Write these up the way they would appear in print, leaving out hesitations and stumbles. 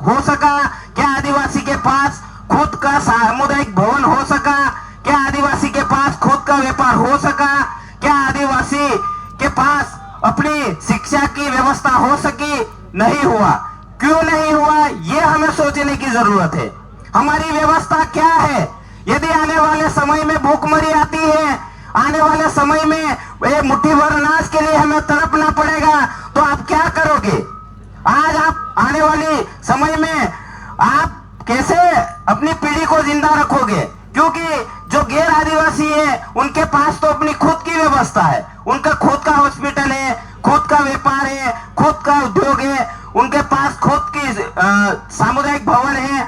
हो सका? क्या आदिवासी के पास खुद का सामुदायिक भवन हो सका? क्या आदिवासी के पास खुद का व्यापार हो सका? क्या आदिवासी के पास अपनी शिक्षा की व्यवस्था हो सकी? नहीं हुआ। क्यों नहीं हुआ, ये हमें सोचने की जरूरत है। हमारी व्यवस्था क्या है? यदि आने वाले समय में भूखमरी आती है, आने वाले समय में मुट्ठी भर अनाज के लिए हमें तड़पना पड़ेगा, तो आप क्या करोगे? आज आप आने वाले समय में आप कैसे अपनी पीढ़ी को जिंदा रखोगे? क्योंकि जो गैर आदिवासी है उनके पास तो अपनी खुद की व्यवस्था है, उनका खुद का हॉस्पिटल है, खुद का व्यापार है, खुद का उद्योग है, उनके पास खुद की सामुदायिक भवन है,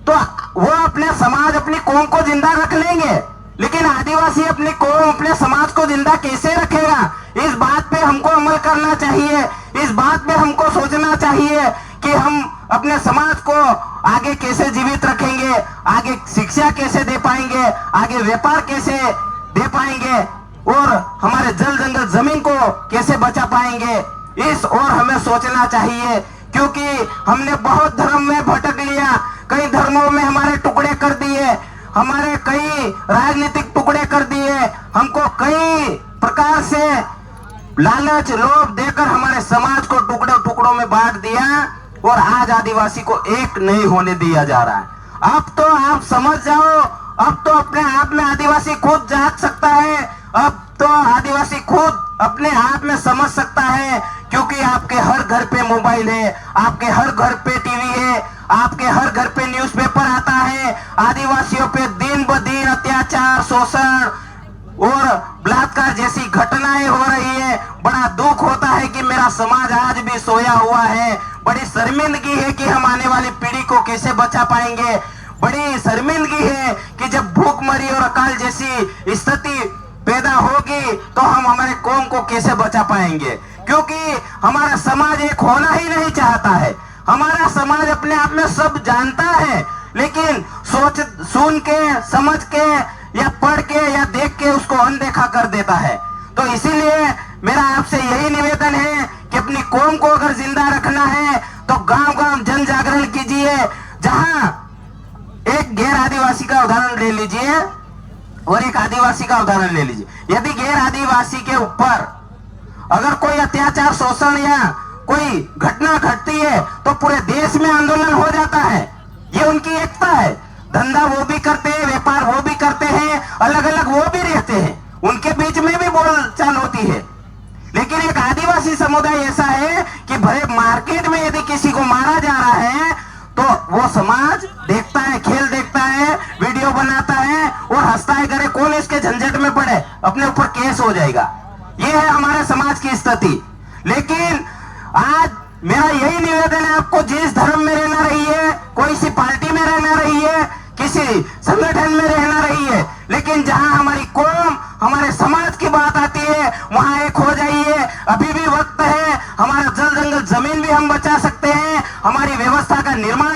तो वो अपने समाज अपनी कौम को जिंदा रख लेंगे। लेकिन आदिवासी अपनी कौम अपने समाज को जिंदा कैसे रखेगा? इस बात पे हमको अमल करना चाहिए। इस बात पे हमको सोचना चाहिए कि हम अपने समाज को आगे कैसे जीवित रखेंगे, आगे शिक्षा कैसे दे पाएंगे, आगे व्यापार कैसे दे पाएंगे, और हमारे जल जंगल जमीन को कैसे बचा पाएंगे। इस और हमें सोचना चाहिए, क्योंकि हमने बहुत धर्म में भटक लिया, कई धर्मों में हमारे टुकड़े कर दिए, हमारे कई राजनीतिक टुकड़े कर दिए, हमको कई प्रकार से लालच लोभ देकर हमारे समाज को टुकड़ों टुकड़ों में बांट दिया, और आज आदिवासी को एक नहीं होने दिया जा रहा है। अब तो आप समझ जाओ, अब तो अपने आप में आदिवासी खुद जाग सकता है, अब तो आदिवासी खुद अपने आप में समझ सकता है, क्योंकि आपके हर घर पे मोबाइल है, आपके हर घर पे टीवी है, आपके हर घर पे न्यूज़पेपर आता है। आदिवासियों पे दिन ब दिन अत्याचार, शोषण और बलात्कार जैसी घटनाएं हो रही है। बड़ा दुख होता है कि मेरा समाज आज भी सोया हुआ है। बड़ी शर्मिंदगी है कि हम आने वाली पीढ़ी को कैसे बचा पाएंगे। बड़ी शर्मिंदगी है कि जब भूखमरी और अकाल जैसी स्थिति पैदा होगी तो हम हमारे कौम को कैसे बचा पाएंगे, क्योंकि हमारा समाज एक होना ही नहीं चाहता है। हमारा समाज अपने आप में सब जानता है, लेकिन सोच सुन के समझ के या पढ़ के या देख के उसको अनदेखा कर देता है। तो इसीलिए मेरा आपसे यही निवेदन है कि अपनी कौम को अगर जिंदा रखना है तो गांव-गांव जन जागरण कीजिए। जहां एक गैर आदिवासी का उदाहरण ले लीजिए और एक आदिवासी का उदाहरण ले लीजिए। यदि गैर आदिवासी के ऊपर अगर कोई अत्याचार, शोषण या कोई घटना घटती है तो पूरे देश में आंदोलन हो जाता है। ये उनकी एकता है। धंधा वो भी करते हैं, व्यापार वो भी करते हैं, अलग अलग वो भी रहते हैं, उनके बीच में भी बोलचाल होती है। लेकिन एक आदिवासी समुदाय ऐसा है कि भले मार्केट में यदि किसी को मारा जा रहा है तो वो समाज देखता है, खेल देखता है, वीडियो बनाता है और हंसता है, करे कौन इसके झंझट में पड़े, अपने ऊपर केस हो जाएगा। ये है हमारे समाज की स्थिति। लेकिन आज मेरा यही निवेदन है आपको, जिस धर्म में रहना रहिए, कोई सी पार्टी में रहना रहिए, किसी संगठन में रहना रहिए, लेकिन जहां हमारी कौम, हमारे समाज की बात आती है वहां एक हो जाइए। अभी भी वक्त है, हमारा जल जंगल जमीन भी हम बचा सकते हैं, हमारी व्यवस्था का निर्माण